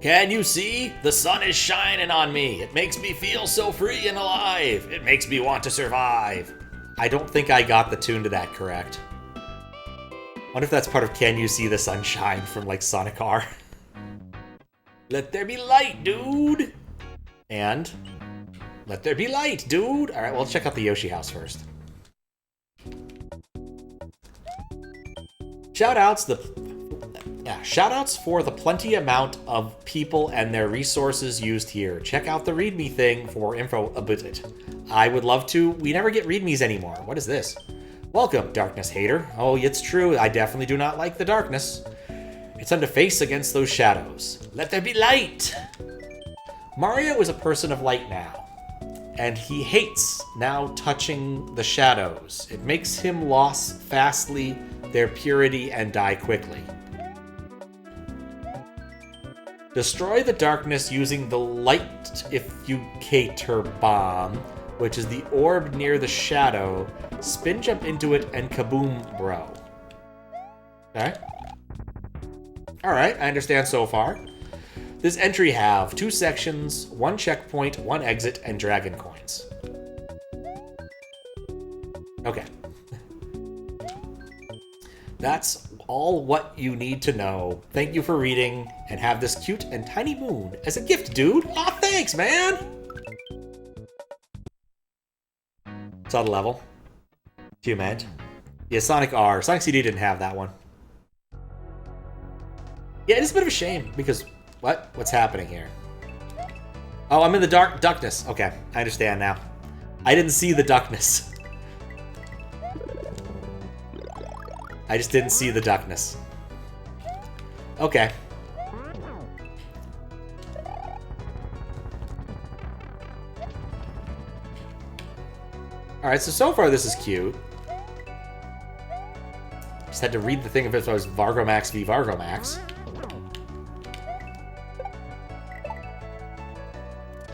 Can you see? The sun is shining on me. It makes me feel so free and alive. It makes me want to survive. I don't think I got the tune to that correct. I wonder if that's part of Can You See the Sunshine from, like, Sonic R. Let there be light, dude! And... let there be light, dude! Alright, well, let's check out the Yoshi house first. Shoutouts for the plenty amount of people and their resources used here. Check out the README thing for info about it. I would love to. We never get READMEs anymore. What is this? Welcome, Darkness Hater. Oh, it's true. I definitely do not like the darkness. It's time to face against those shadows. Let there be light! Mario is a person of light now, and he hates now touching the shadows. It makes him lose fastly their purity and die quickly. Destroy the darkness using the lightificator bomb, which is the orb near the shadow. Spin jump into it and kaboom, bro. Okay. Alright, I understand so far. This entry have 2 sections, 1 checkpoint, 1 exit, and dragon coins. Okay. That's all what you need to know. Thank you for reading, and have this cute and tiny moon as a gift, dude. Aw, thanks, man! Saw the level. Do you meant? Yeah, Sonic R. Sonic CD didn't have that one. Yeah, it is a bit of a shame, because... what? What's happening here? Oh, I'm in the darkness. Okay, I understand now. I didn't see the darkness. I just didn't see the darkness. Okay. Alright, so far this is cute. Just had to read the thing if it was Vargomax v Vargomax.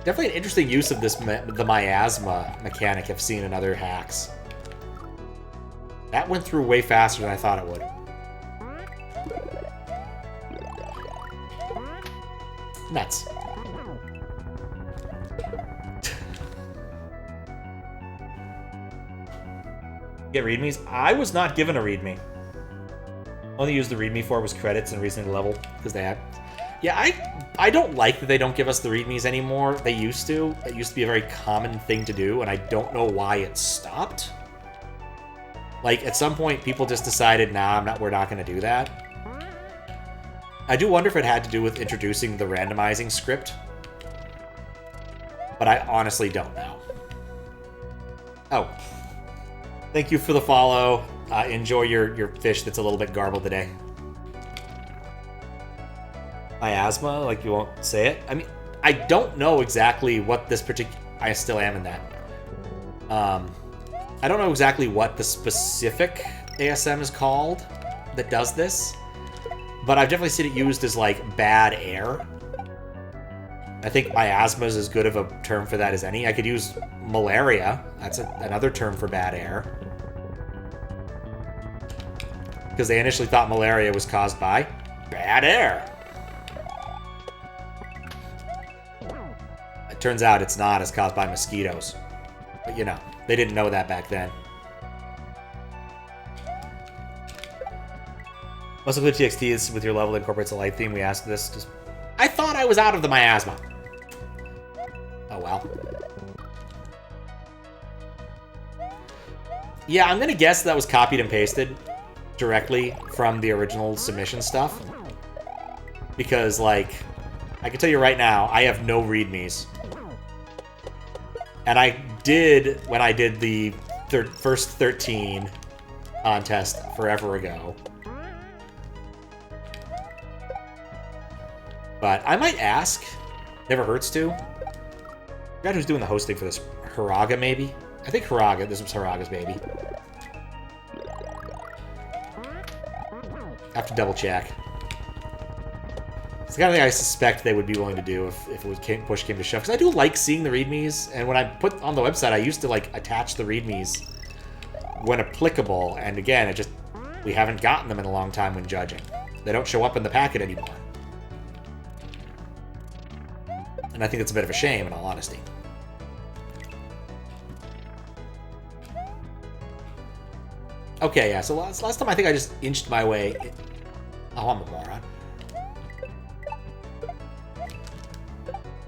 Definitely an interesting use of this, the miasma mechanic I've seen in other hacks. That went through way faster than I thought it would. Nuts. Get readmes? I was not given a readme. Only used the readme for was credits and reasoning level, because they had... yeah, I don't like that they don't give us the readmes anymore. They used to. It used to be a very common thing to do, and I don't know why it stopped. Like, at some point, people just decided, nah, we're not going to do that. I do wonder if it had to do with introducing the randomizing script. But I honestly don't know. Oh. Thank you for the follow. Enjoy your fish that's a little bit garbled today. Miasma? Like, you won't say it? I mean, I don't know exactly what this particular... I still am in that. I don't know exactly what the specific ASM is called that does this, but I've definitely seen it used as, like, bad air. I think miasma is as good of a term for that as any. I could use malaria. That's another term for bad air. Because they initially thought malaria was caused by bad air. It turns out it's not. It's caused by mosquitoes. But, you know, they didn't know that back then. Most of the TXT is with your level that incorporates a light theme. We asked this. Just... I thought I was out of the miasma. Oh, well. Yeah, I'm going to guess that was copied and pasted directly from the original submission stuff. Because, like, I can tell you right now, I have no readmes. And I did, when I did the first 13 contest forever ago. But I might ask. Never hurts to. I forgot who's doing the hosting for this. Haraga, maybe? I think Haraga. This was Haraga's baby. I have to double check. It's the kind of thing I suspect they would be willing to do if it was push came to shove. Because I do like seeing the readmes, and when I put on the website, I used to like attach the readmes when applicable. And again, it just we haven't gotten them in a long time when judging. They don't show up in the packet anymore. And I think it's a bit of a shame, in all honesty. Okay, yeah, so last time I think I just inched my way... Oh, I'm a moron.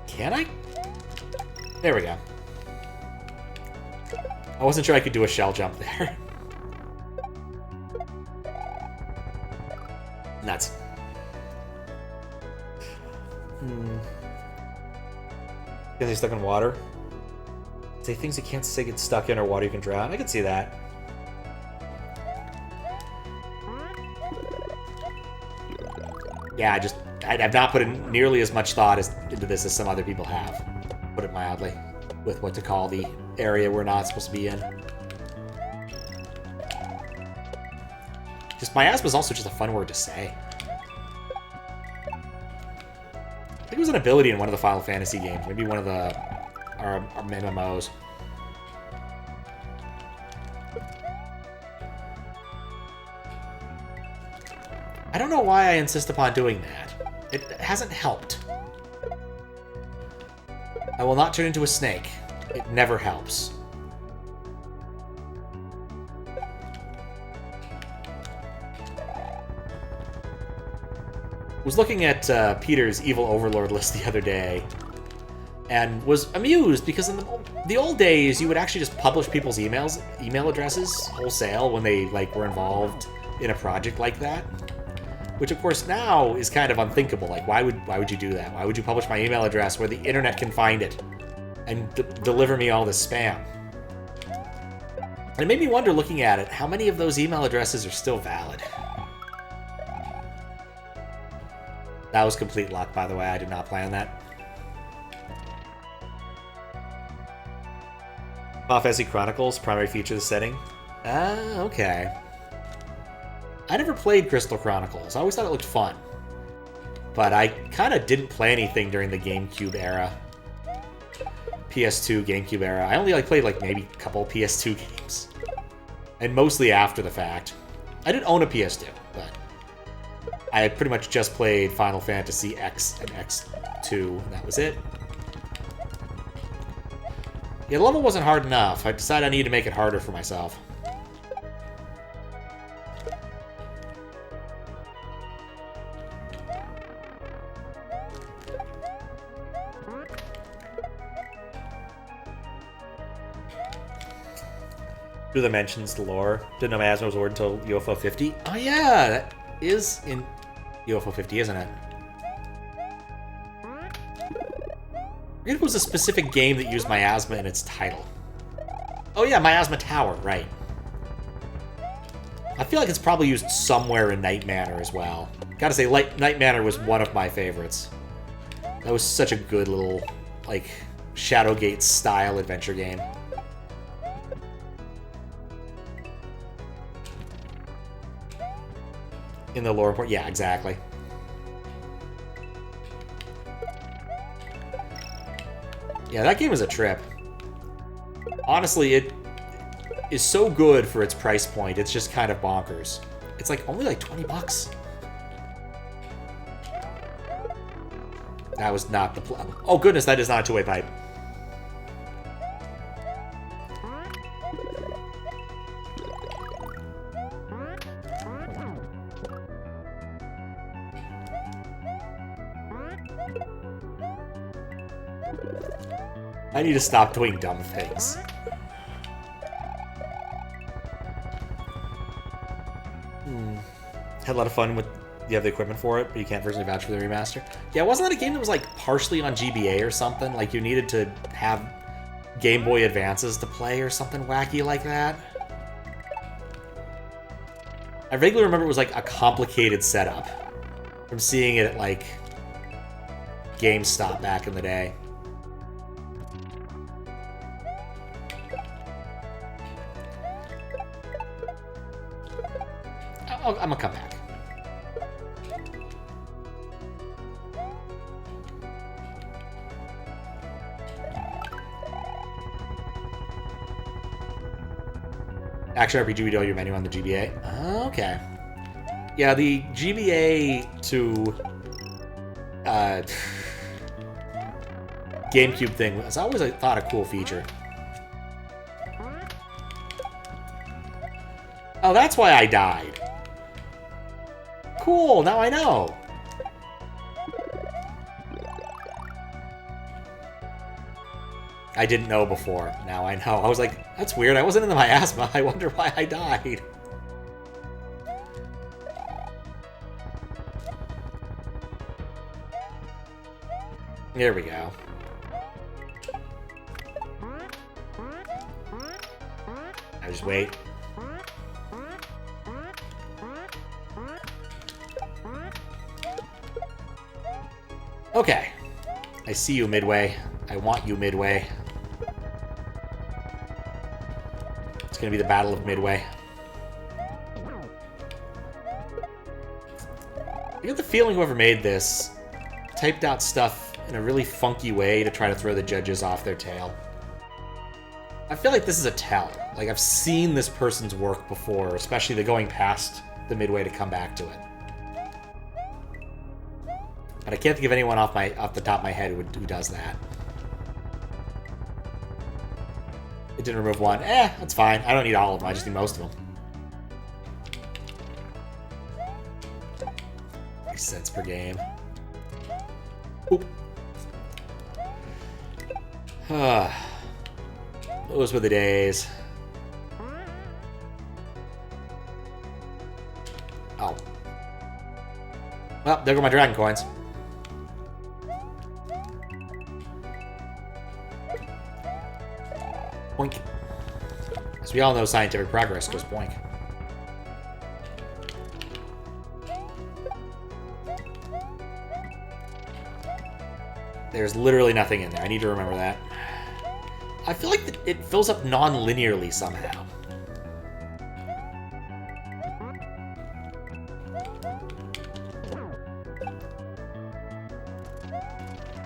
Can I? There we go. I wasn't sure I could do a shell jump there. Nuts. Because he's stuck in water? Say things you can't say get stuck in or water you can drown. I can see that. Yeah, I've not put in nearly as much thought into this as some other people have, put it mildly, with what to call the area we're not supposed to be in. Just miasma is also just a fun word to say. I think it was an ability in one of the Final Fantasy games, maybe one of our MMOs. I don't know why I insist upon doing that. It hasn't helped. I will not turn into a snake. It never helps. I was looking at Peter's Evil Overlord list the other day, and was amused because in the old days you would actually just publish people's email addresses wholesale when they were involved in a project like that. Which, of course, now is kind of unthinkable. Like, why would you do that? Why would you publish my email address where the internet can find it and deliver me all this spam? And it made me wonder, looking at it, how many of those email addresses are still valid? That was complete luck, by the way. I did not plan that. Final Fantasy Chronicles, primary feature of the setting. Ah, okay. I never played Crystal Chronicles. I always thought it looked fun. But I kind of didn't play anything during the GameCube era. PS2, GameCube era. I only played maybe a couple PS2 games. And mostly after the fact. I did own a PS2, but I pretty much just played Final Fantasy X and X2, and that was it. Yeah, the level wasn't hard enough. I decided I needed to make it harder for myself. Through the mentions, the lore. Didn't know Miasma was ordered until UFO 50. Oh yeah, that is in UFO 50, isn't it? I forget if it was a specific game that used Miasma in its title. Oh yeah, Miasma Tower, right. I feel like it's probably used somewhere in Night Manor as well. Gotta say, Night Manor was one of my favorites. That was such a good little, Shadowgate-style adventure game. In the lore report? Yeah, exactly. Yeah, that game is a trip. Honestly, it is so good for its price point, it's just kind of bonkers. It's only 20 bucks. That was not the oh goodness, that is not a two-way pipe. I need to stop doing dumb things. Had a lot of fun with... You have the equipment for it, but you can't personally vouch for the remaster. Yeah, wasn't that a game that was partially on GBA or something? You needed to have Game Boy Advances to play or something wacky like that? I vaguely remember it was a complicated setup from seeing it at GameStop back in the day. I'm gonna come back. Action RPG video menu on the GBA. Okay. Yeah, the GBA to GameCube thing was always, I thought, a cool feature. Oh, that's why I died. Cool, now I know. I didn't know before. Now I know. I was like, that's weird. I wasn't in the miasma. I wonder why I died. There we go. I just wait. Okay. I see you, Midway. I want you, Midway. It's gonna be the Battle of Midway. I get the feeling whoever made this typed out stuff in a really funky way to try to throw the judges off their tail. I feel like this is a tell. Like, I've seen this person's work before, especially the going past the Midway to come back to it. But I can't think of anyone off the top of my head who does that. It didn't remove one. That's fine. I don't need all of them. I just need most of them. 3 cents per game. Oop. Those were the days. Oh. Well, there go my dragon coins. Boink. As we all know, scientific progress goes boink. There's literally nothing in there. I need to remember that. I feel like it fills up non-linearly somehow.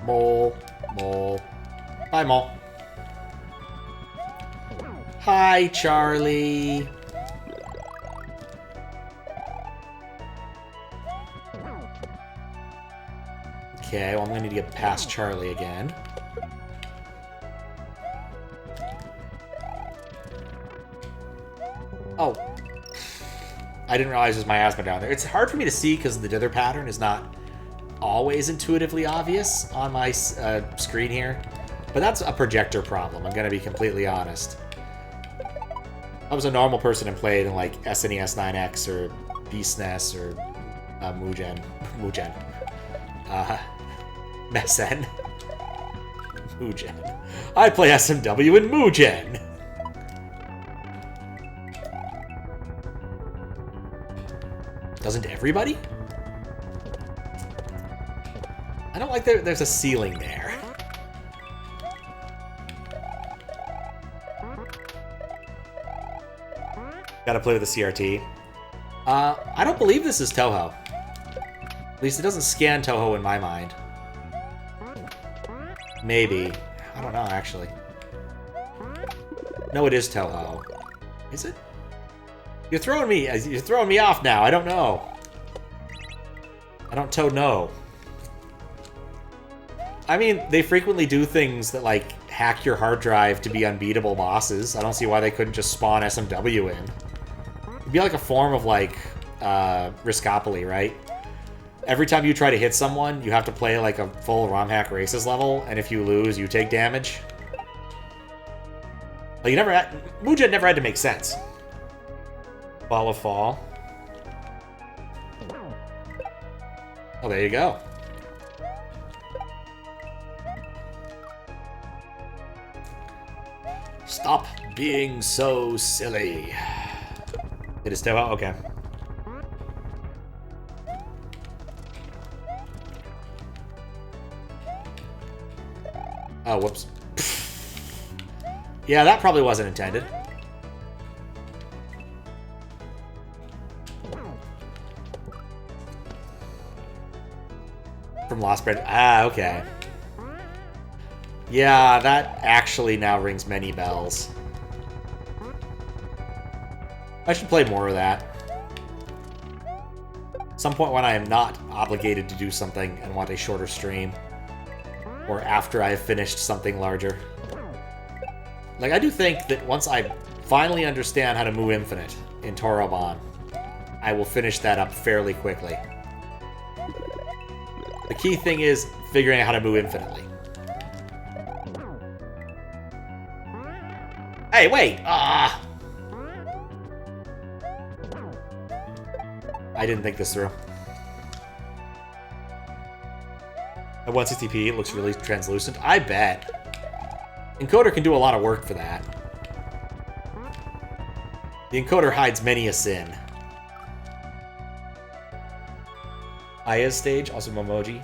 Mole. Mole. Bye, Mole. Hi, Charlie. Okay, well, I'm going to need to get past Charlie again. Oh. I didn't realize there's miasma down there. It's hard for me to see because the dither pattern is not always intuitively obvious on my screen here. But that's a projector problem, I'm going to be completely honest. I was a normal person and played in like SNES 9X or BSNES or Mugen. Messen. Mugen. I play SMW in Mugen. Doesn't everybody? I don't like there's a ceiling there. Gotta play with the CRT. I don't believe this is Toho. At least it doesn't scan Toho in my mind. Maybe. I don't know, actually. No, it is Toho. Is it? You're throwing me off now. I don't know. I don't know. I mean, they frequently do things that, like, hack your hard drive to be unbeatable bosses. I don't see why they couldn't just spawn SMW in. It'd be like a form of, like, Riskopoly, right? Every time you try to hit someone, you have to play, like, a full ROM hack races level, and if you lose, you take damage. Like, Mugen never had to make sense. Ball of Fall. Oh, there you go. Stop being so silly. It is Toho? Okay. Oh, whoops. Yeah, that probably wasn't intended. From Lost Bread. Ah, okay. Yeah, that actually now rings many bells. I should play more of that. At some point when I am not obligated to do something and want a shorter stream. or after I have finished something larger. Like, I do think that once I finally understand how to move infinite in Toroban, I will finish that up fairly quickly. The key thing is figuring out how to move infinitely. Hey, wait! Ah! I didn't think this through. At 160p, it looks really translucent. I bet. Encoder can do a lot of work for that. The encoder hides many a sin. Aya's stage, also Momiji.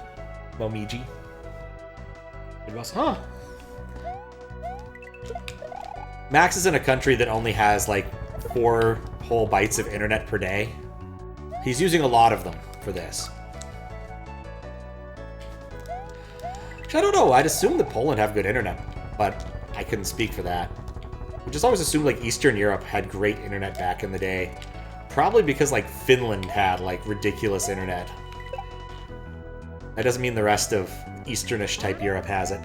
Huh. Max is in a country that only has like 4 whole bytes of internet per day. He's using a lot of them for this. Which I don't know, I'd assume that Poland have good internet, but I couldn't speak for that. We just always assumed like Eastern Europe had great internet back in the day. Probably because like Finland had like ridiculous internet. That doesn't mean the rest of Easternish type Europe has it.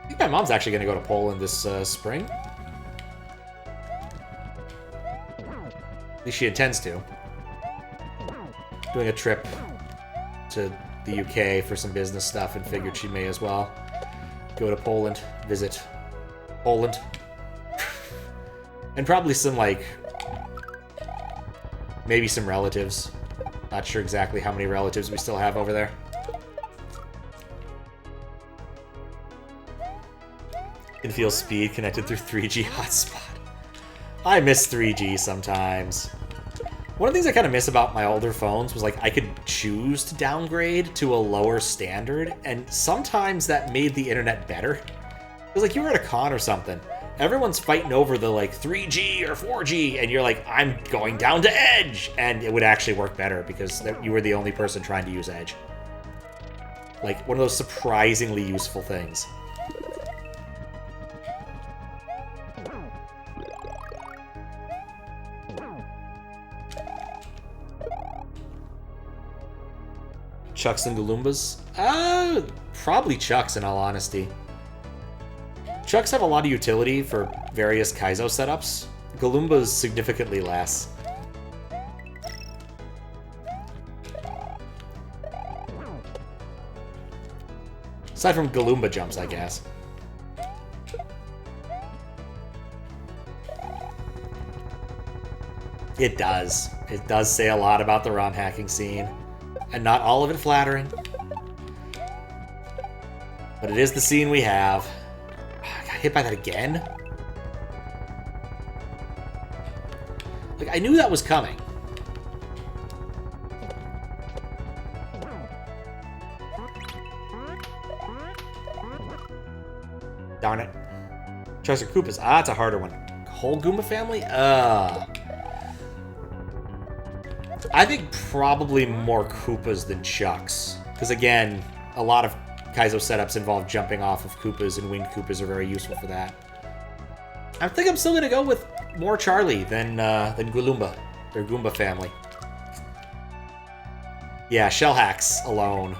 I think my mom's actually going to go to Poland this spring. At least she intends to. Doing a trip to the UK for some business stuff and figured she may as well go to Poland, visit Poland. And probably some, like, maybe some relatives. Not sure exactly how many relatives we still have over there. Can feel speed connected through 3G hotspot. I miss 3G sometimes. One of the things I kind of miss about my older phones was, like, I could choose to downgrade to a lower standard, and sometimes that made the internet better. It was like you were at a con or something. Everyone's fighting over the, like, 3G or 4G, and you're like, I'm going down to Edge! And it would actually work better because you were the only person trying to use Edge. Like, one of those surprisingly useful things. Chucks and Galoombas? Probably Chucks, in all honesty. Chucks have a lot of utility for various Kaizo setups. Galoombas significantly less. Aside from Galoomba jumps, I guess. It does. It does say a lot about the ROM hacking scene. And not all of it flattering. But it is the scene we have. I got hit by that again? Like, I knew that was coming. Darn it. Chucks or Koopas? Ah, it's a harder one. Whole Goomba family? I think probably more Koopas than Chucks. Because again, a lot of Kaizo setups involve jumping off of Koopas, and winged Koopas are very useful for that. I think I'm still going to go with more Charlie than Galoomba. Their Goomba family. Yeah, shell hacks alone.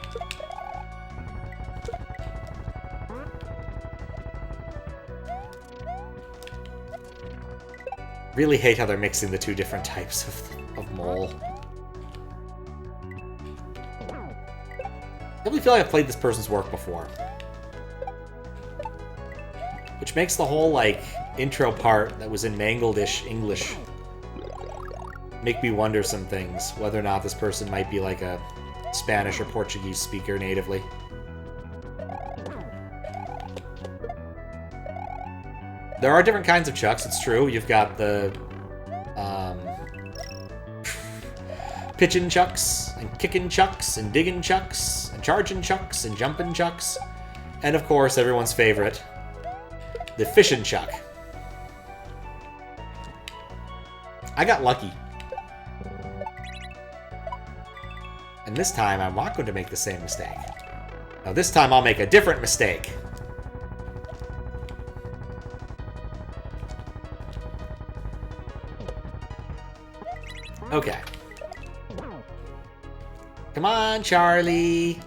Really hate how they're mixing the two different types of mole. I really feel like I've played this person's work before. Which makes the whole, like, intro part that was in mangled-ish English make me wonder some things. Whether or not this person might be, like, a Spanish or Portuguese speaker natively. There are different kinds of Chucks, it's true. You've got the pitching Chucks, and kicking Chucks, and digging Chucks, and charging Chucks, and jumping Chucks. And of course, everyone's favorite, the fishing Chuck. I got lucky. And this time, I'm not going to make the same mistake. Now this time, I'll make a different mistake. Okay. Come on, Charlie.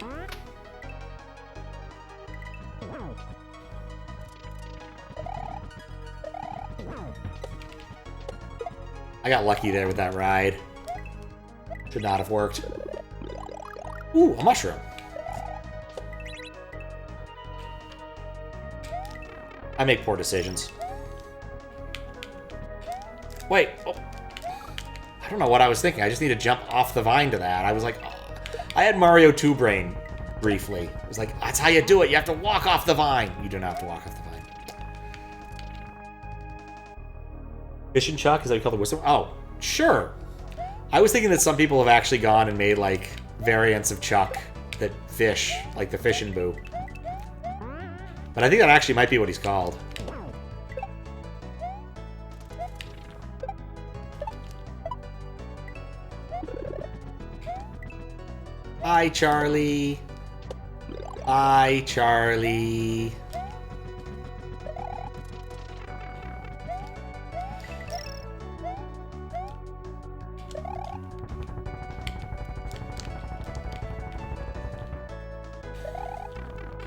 I got lucky there with that ride. Should not have worked. Ooh, a mushroom. I make poor decisions. Wait. Oh. I don't know what I was thinking. I just need to jump off the vine to that. I was like... Oh. I had Mario 2 brain briefly. It was like, that's how you do it. You have to walk off the vine. You do not have to walk off the vine. Fish and Chuck? Is that what you call the whistle? Oh, sure. I was thinking that some people have actually gone and made, like, variants of Chuck that fish, like the Fish and Boo. But I think that actually might be what he's called. Bye, Charlie. Bye, Charlie.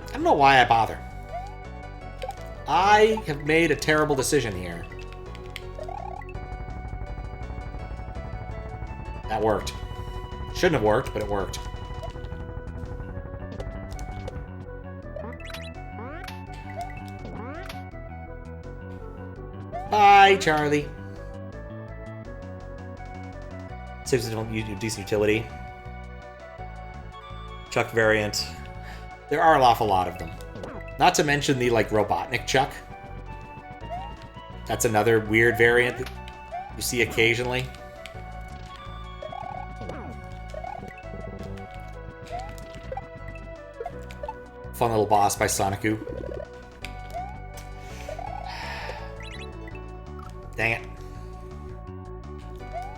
I don't know why I bother. I have made a terrible decision here. That worked. Shouldn't have worked, but it worked. Bye, Charlie. 6 decent utility. Chuck variant. There are an awful lot of them. Not to mention the, like, Robotnik Chuck. That's another weird variant that you see occasionally. Fun little boss by Sonicu. Dang it.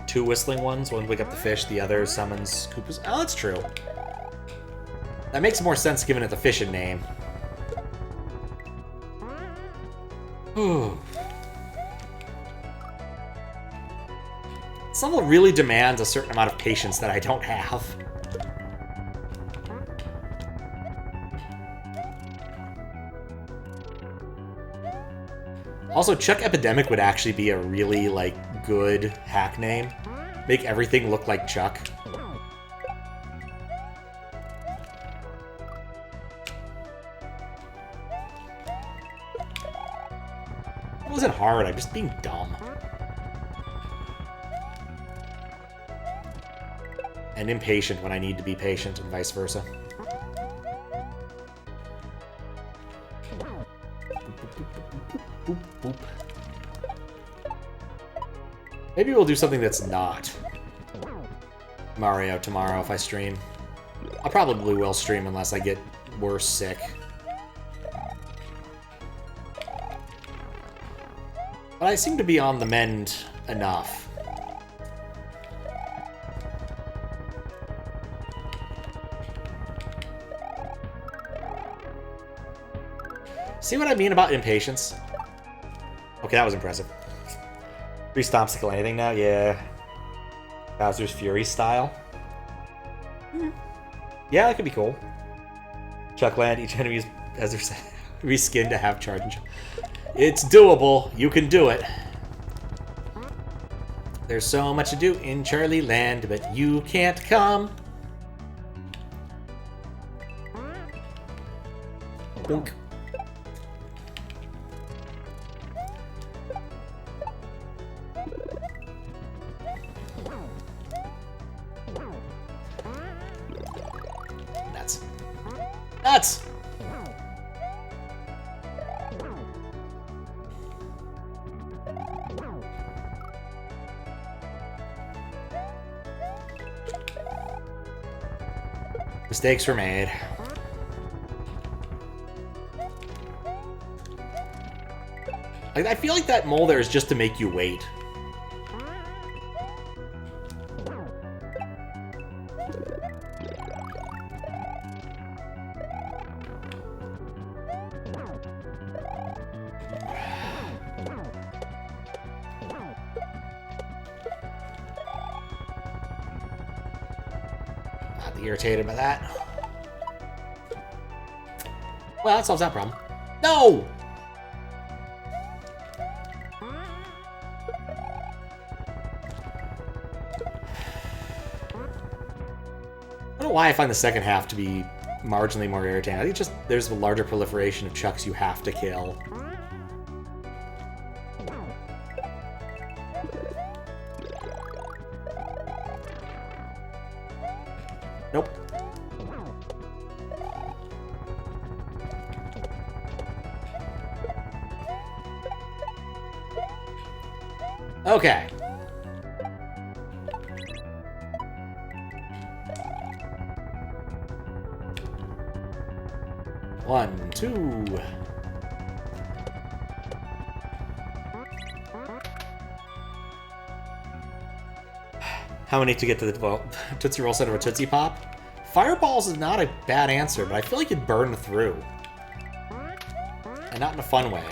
2 whistling ones. One wake up the fish, the other summons Koopas. Oh, that's true. That makes more sense given it the fishing name. This level really demands a certain amount of patience that I don't have. Also, Chuck Epidemic would actually be a really, like, good hack name. Make everything look like Chuck. It wasn't hard, I'm just being dumb. And impatient when I need to be patient, and vice versa. Boop, boop. Maybe we'll do something that's not Mario tomorrow if I stream. I probably will stream unless I get worse sick. But I seem to be on the mend enough. See what I mean about impatience? Okay, that was impressive. 3 stomps to kill anything now? Yeah. Bowser's Fury style. Yeah, that could be cool. Chuckland, each enemy has their reskin to have charge and jump. It's doable. You can do it. There's so much to do in Charlie Land, but you can't come. Boink. Nuts. Nuts! Mistakes were made. Like, I feel like that mole there is just to make you wait. Mildly irritated by that. Well, that solves that problem. No! I don't know why I find the second half to be marginally more irritating. I think just there's a larger proliferation of chucks you have to kill. Nope. Okay. One, two. How many to get to the Tootsie Roll set of a Tootsie Pop? Fireballs is not a bad answer, but I feel like you'd burn through. And not in a fun way.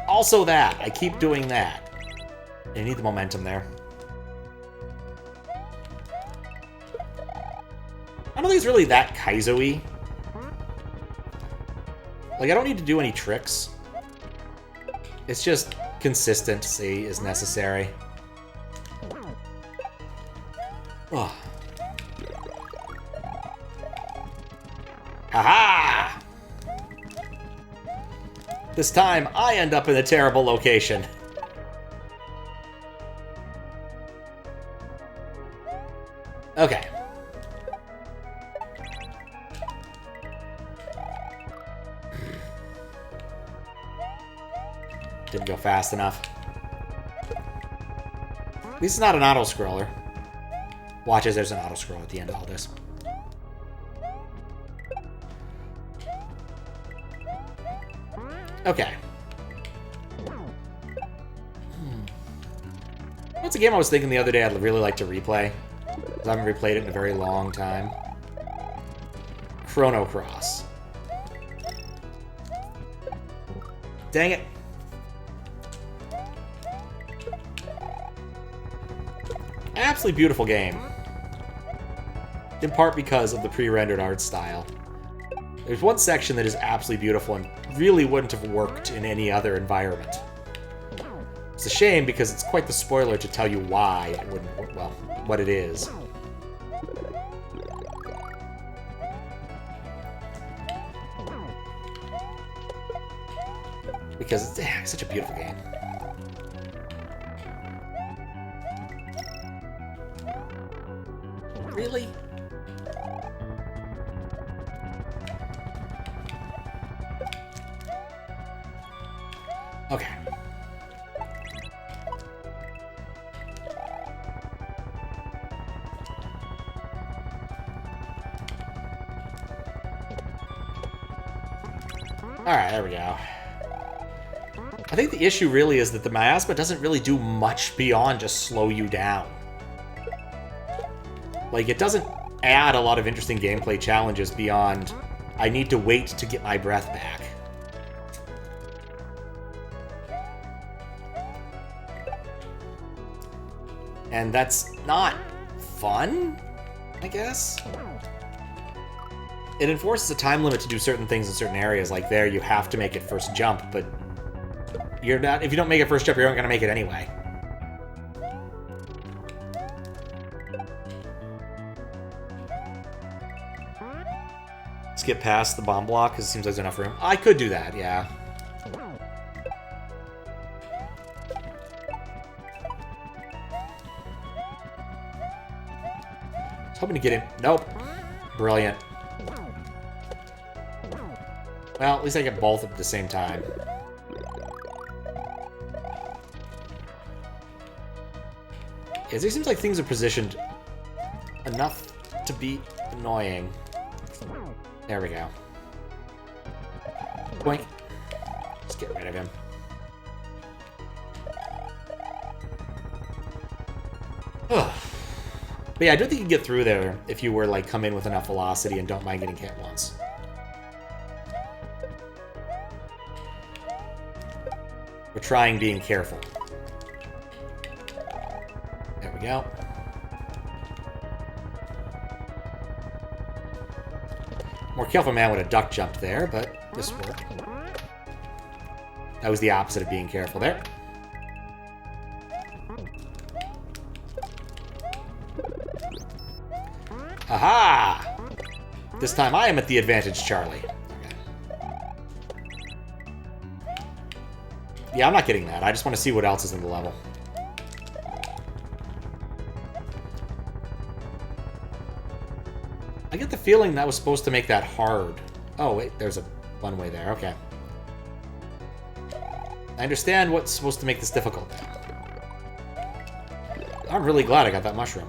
Also that. I keep doing that. I need the momentum there. I don't think it's really that Kaizo-y. Like, I don't need to do any tricks. It's just consistency is necessary. Oh. Haha! This time, I end up in a terrible location. Okay. Didn't go fast enough. At least it's not an auto-scroller. Watch as there's an auto-scroll at the end of all this. Okay. That's a game I was thinking the other day I'd really like to replay. Because I haven't replayed it in a very long time. Chrono Cross. Dang it. Absolutely beautiful game. In part because of the pre-rendered art style. There's one section that is absolutely beautiful and really wouldn't have worked in any other environment. It's a shame because it's quite the spoiler to tell you why it wouldn't work, well, what it is. Because it's such a beautiful game. Really? Okay. Alright, there we go. I think the issue really is that the miasma doesn't really do much beyond just slow you down. Like, it doesn't add a lot of interesting gameplay challenges beyond, I need to wait to get my breath back. And that's not fun, I guess? It enforces a time limit to do certain things in certain areas. Like there, you have to make it first jump, but you're not. If you don't make it first jump, you're not going to make it anyway. Skip past the bomb block because it seems like there's enough room. I could do that, yeah. I was hoping to get in. Nope. Brilliant. Well, at least I get both at the same time. Yeah, it seems like things are positioned enough to be annoying. There we go. Boink. Let's get rid of him. Ugh. But yeah, I do think you can get through there if you were like come in with enough velocity and don't mind getting hit once. We're trying being careful. There we go. More careful man would have duck jumped there, but this worked. That was the opposite of being careful there. Aha! This time I am at the advantage, Charlie. Okay. Yeah, I'm not getting that. I just want to see what else is in the level. I get the feeling that was supposed to make that hard. Oh, wait, there's a one-way there. Okay. I understand what's supposed to make this difficult. I'm really glad I got that mushroom.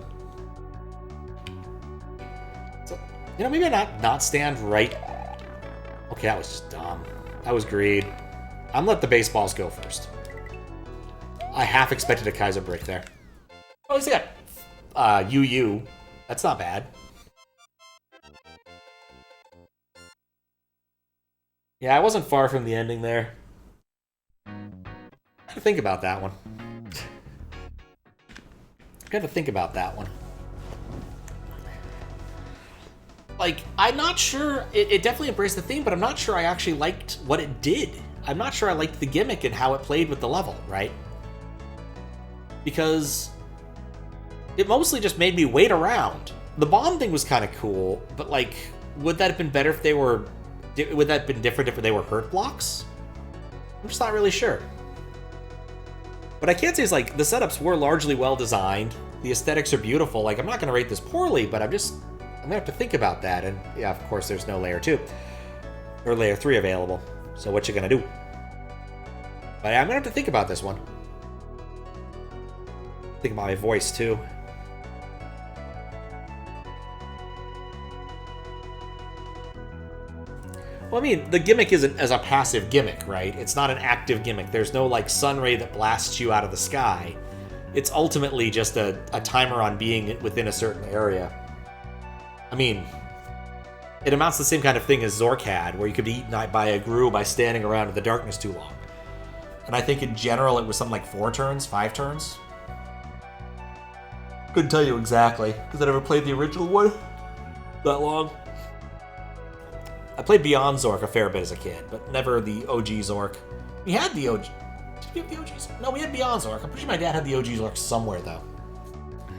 So, you know, maybe I not stand right. Okay, that was just dumb. That was greed. I'm gonna let the baseballs go first. I half expected a Kaiser brick there. Oh, he's got UU. That's not bad. Yeah, I wasn't far from the ending there. I had to think about that one. I had to think about that one. Like, I'm not sure... It definitely embraced the theme, but I'm not sure I actually liked what it did. I'm not sure I liked the gimmick and how it played with the level, right? Because it mostly just made me wait around. The bomb thing was kind of cool, but, like, would that have been better if they were... Would that have been different if they were hurt blocks? I'm just not really sure. What I can say is, like, the setups were largely well designed. The aesthetics are beautiful. Like, I'm not going to rate this poorly, but I'm going to have to think about that. And, yeah, of course, there's no Layer 2. Or Layer 3 available. So what you going to do? But I'm going to have to think about this one. Think about my voice, too. Well, I mean, the gimmick isn't as a passive gimmick, right? It's not an active gimmick. There's no, like, sun ray that blasts you out of the sky. It's ultimately just a timer on being within a certain area. I mean, it amounts to the same kind of thing as Zork had, where you could be eaten by a Gru by standing around in the darkness too long. And I think in general it was something like 4 turns, 5 turns. Couldn't tell you exactly, because I never played the original one that long. I played Beyond Zork a fair bit as a kid, but never the OG Zork. We had the OG... Did we have the OG Zork? No, we had Beyond Zork. I'm pretty sure my dad had the OG Zork somewhere, though.